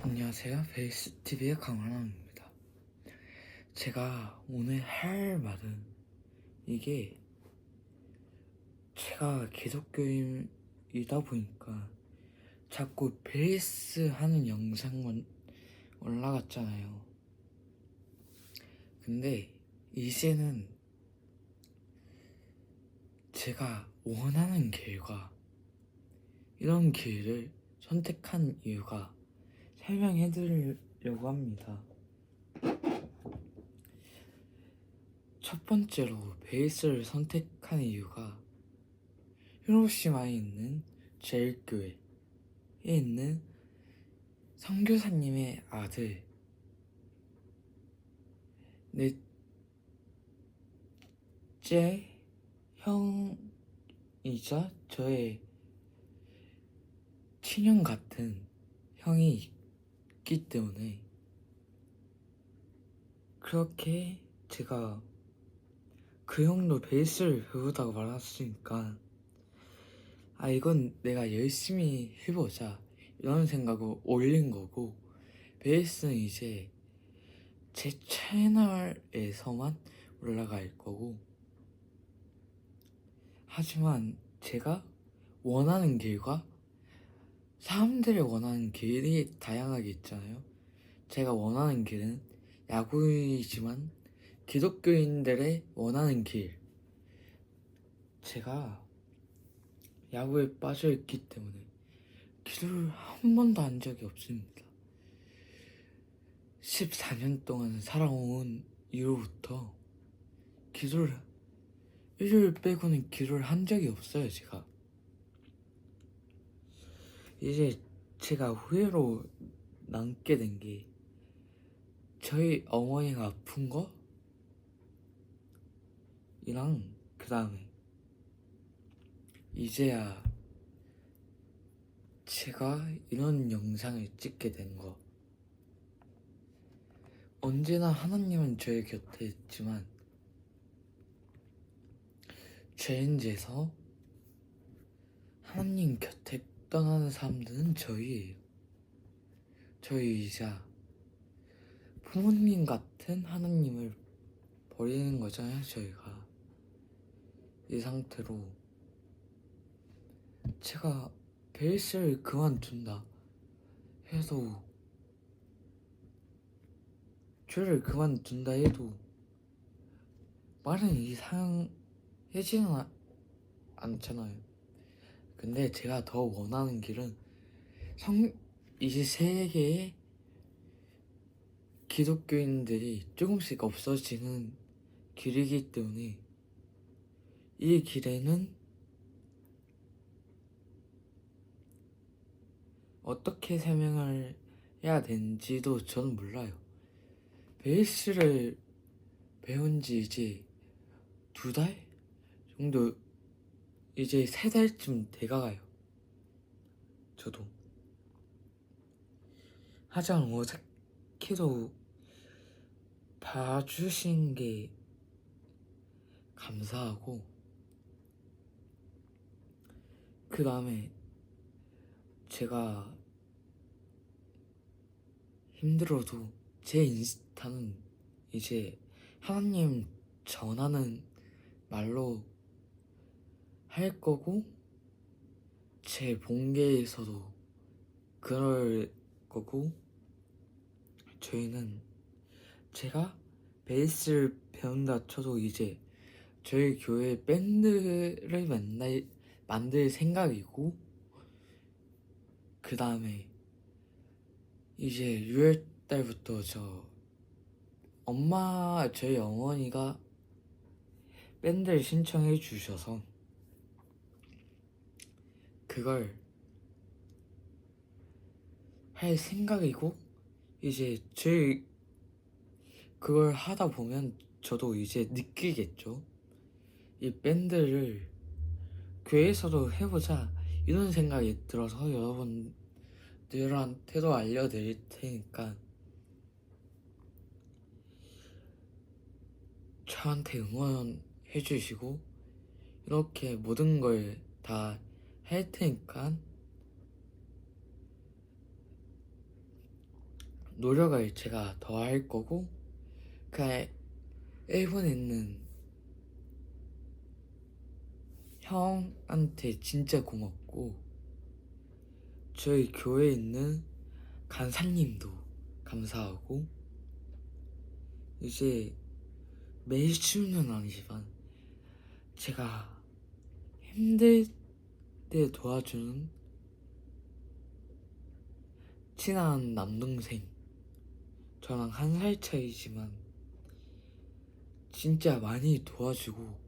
안녕하세요. 베이스TV의 강환원입니다. 제가 오늘 할 말은 이게 제가 기독교인이다 보니까 자꾸 베이스 하는 영상만 올라갔잖아요. 근데 이제는 제가 원하는 길과 이런 길을 선택한 이유가 설명해 드리려고 합니다. 첫 번째로 베이스를 선택한 이유가 히로시마에 있는 제일교회에 있는 선교사님의 아들 넷째 형이자 저의 친형 같은 형이 있기 때문에 그렇게 제가 그 형도 베이스를 배우다가 말았으니까 이건 내가 열심히 해보자 이런 생각으로 올린 거고, 베이스는 이제 제 채널에서만 올라갈 거고, 하지만 제가 원하는 길과 사람들이 원하는 길이 다양하게 있잖아요. 제가 원하는 길은 야구이지만 기독교인들의 원하는 길, 제가 야구에 빠져있기 때문에 기도를 한 번도 한 적이 없습니다. 14년 동안 살아온 이후부터 기도를 일요일 빼고는 기도를 한 적이 없어요. 제가 이제 제가 후회로 남게 된 게 저희 어머니가 아픈 거이랑 그 다음에 이제야 제가 이런 영상을 찍게 된 거. 언제나 하나님은 저의 곁에 있지만 죄인지에서 하나님 곁에 떠나는 사람들은 저희예요. 저희이자 부모님 같은 하나님을 버리는 거잖아요. 저희가 이 상태로 제가 베이스를 그만둔다 해도, 죄를 그만둔다 해도 말은 이상해지는 않잖아요. 근데 제가 더 원하는 길은 이제 세계의 기독교인들이 조금씩 없어지는 길이기 때문에 이 길에는 어떻게 설명을 해야 되는지도 저는 몰라요. 베이스를 배운 지 이제 2달 정도, 이제 3달쯤 돼가요. 저도. 하지만 어색해도 봐주신 게 감사하고, 그 다음에 제가 힘들어도 제 인스타는 이제 하나님 전하는 말로 할 거고, 제 본계에서도 그럴 거고, 저희는 제가 베이스를 배운다 쳐도 이제 저희 교회 밴드를 맨날 만들 생각이고, 그 다음에 이제 6월달부터 저희 어머니가 밴드를 신청해 주셔서 그걸 할 생각이고, 이제 저희 그걸 하다 보면 저도 이제 느끼겠죠. 이 밴드를 교회에서도 해보자 이런 생각이 들어서 여러분들한테도 알려드릴 테니까 저한테 응원해 주시고, 이렇게 모든 걸 다 할 테니까 노력을 제가 더 할 거고, 그냥 일본에 있는 형한테 진짜 고맙고, 저희 교회에 있는 간사님도 감사하고, 이제 매주는 아니지만 제가 힘들 때 도와주는 친한 남동생, 저랑 1살 차이지만 진짜 많이 도와주고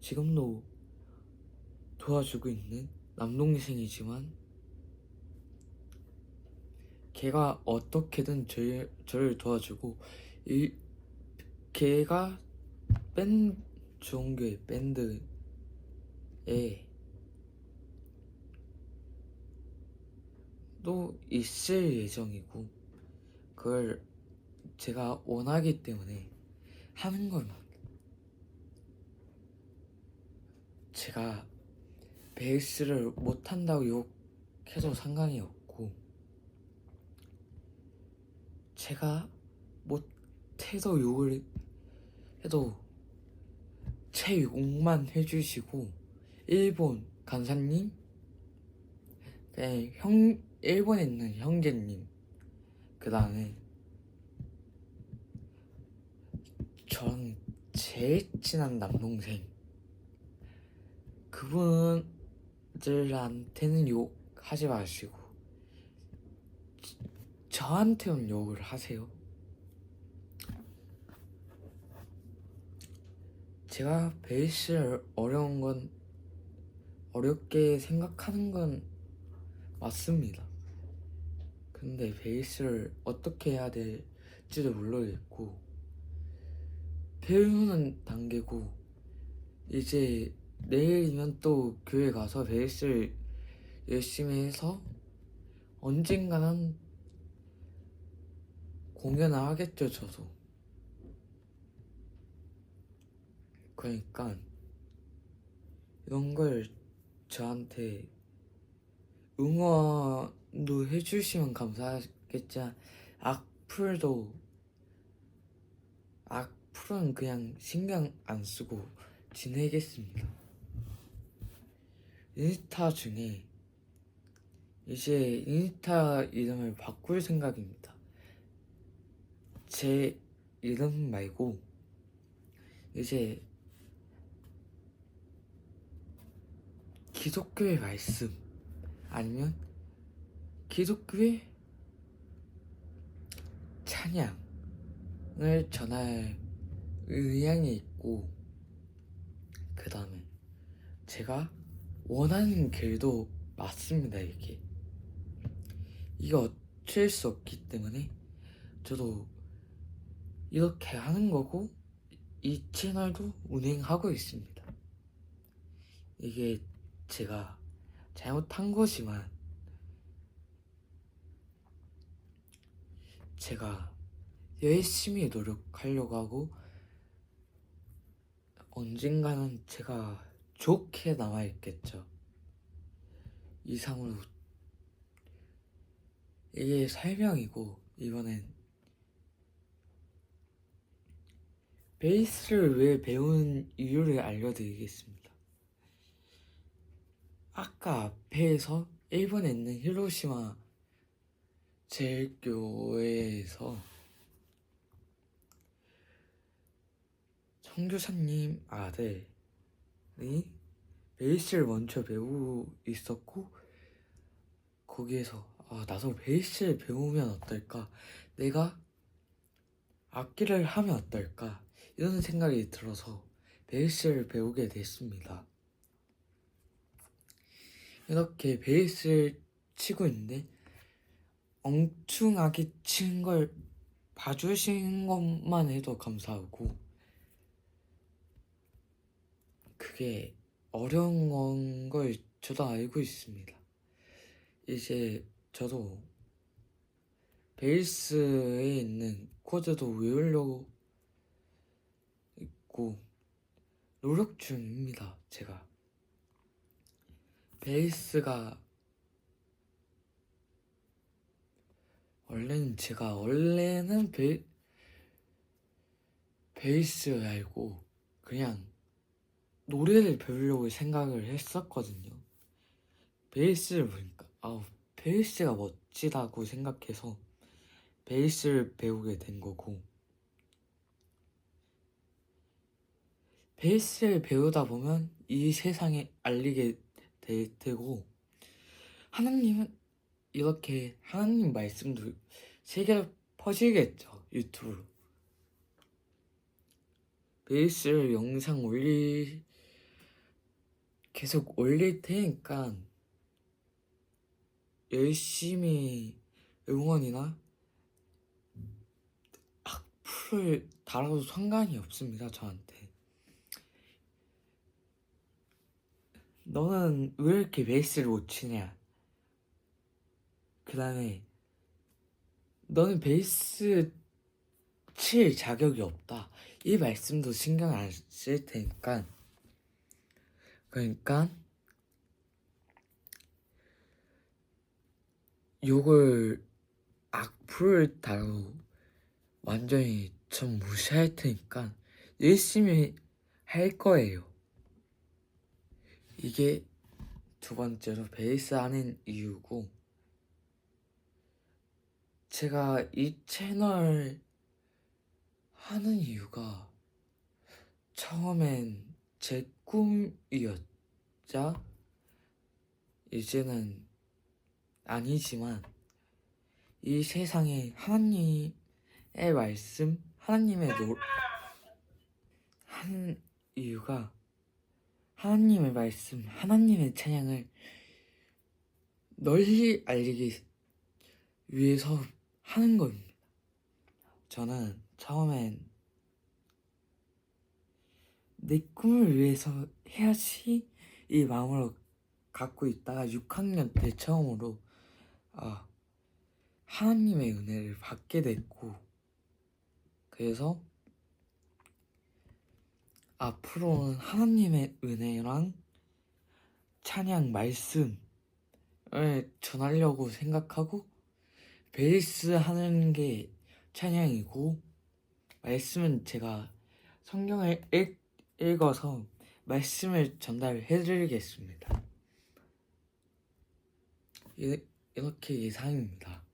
지금도 도와주고 있는 남동생이지만, 걔가 어떻게든 저를 도와주고, 걔가 좋은교회 밴드에 또 있을 예정이고, 그걸 제가 원하기 때문에 하는 겁니다. 제가 베이스를 못한다고 욕해도 상관이 없고, 제가 못해도 욕을 해도 제 욕만 해주시고, 일본 간사님, 일본에 있는 형제님, 그 다음에 전 제일 친한 남동생, 그분들한테는 욕하지 마시고 저한테는 욕을 하세요. 제가 베이스를 어렵게 생각하는 건 맞습니다. 근데 베이스를 어떻게 해야 될지도 모르겠고, 배우는 단계고, 이제 내일이면 또 교회 가서 베이스를 열심히 해서 언젠가는 공연을 하겠죠, 저도. 그러니까 이런 걸 저한테 응원도 해주시면 감사하겠지만, 악플은 그냥 신경 안 쓰고 지내겠습니다. 인스타 중에 이제 인스타 이름을 바꿀 생각입니다. 제 이름 말고 이제 기독교의 말씀, 아니면 기독교의 찬양을 전할 의향이 있고, 그 다음에 제가 원하는 길도 맞습니다. 이게 어쩔 수 없기 때문에 저도 이렇게 하는 거고, 이 채널도 운행하고 있습니다. 이게 제가 잘못한 거지만 제가 열심히 노력하려고 하고, 언젠가는 제가 좋게 남아있겠죠. 이상으로 이게 설명이고, 이번엔 베이스를 왜 배우는 이유를 알려드리겠습니다. 아까 앞에서 일본에 있는 히로시마 제일교회에서 선교사님 아들이 베이스를 먼저 배우고 있었고, 거기에서 나도 베이스를 배우면 어떨까, 내가 악기를 하면 어떨까, 이런 생각이 들어서 베이스를 배우게 됐습니다. 이렇게 베이스를 치고 있는데 엉뚱하게 치는 걸 봐주신 것만 해도 감사하고, 그게 어려운 걸 저도 알고 있습니다. 이제 저도 베이스에 있는 코드도 외우려고 있고 노력 중입니다. 제가 베이스가 원래는 베이스 알고 그냥 노래를 배우려고 생각을 했었거든요. 베이스를 보니까 베이스가 멋지다고 생각해서 베이스를 배우게 된 거고, 베이스를 배우다 보면 이 세상에 알리게 될 테고, 하나님은 이렇게 하나님 말씀도 세계로 퍼지겠죠, 유튜브로. 베이스를 영상 계속 올릴 테니까 열심히 응원이나 악플을 달아도 상관이 없습니다, 저한테. 너는 왜 이렇게 베이스를 못 치냐? 그 다음에 너는 베이스 칠 자격이 없다, 이 말씀도 신경 안 쓸 테니까. 그러니까 욕을 악플을 달아도 완전히 전 무시할 테니까 열심히 할 거예요. 이게 두 번째로 베이스 하는 이유고, 제가 이 채널 하는 이유가 처음엔 제 꿈이었자 이제는 아니지만, 이 세상에 하나님의 말씀, 하는 이유가 하나님의 말씀, 하나님의 찬양을 널리 알리기 위해서 하는 겁니다. 저는 처음엔 내 꿈을 위해서 해야지 이 마음으로 갖고 있다가 6학년 때 처음으로 하나님의 은혜를 받게 됐고, 그래서 앞으로는 하나님의 은혜랑 찬양 말씀을 전하려고 생각하고, 베이스 하는 게 찬양이고, 말씀은 제가 성경을 읽어서 말씀을 전달해드리겠습니다. 이렇게 이상입니다.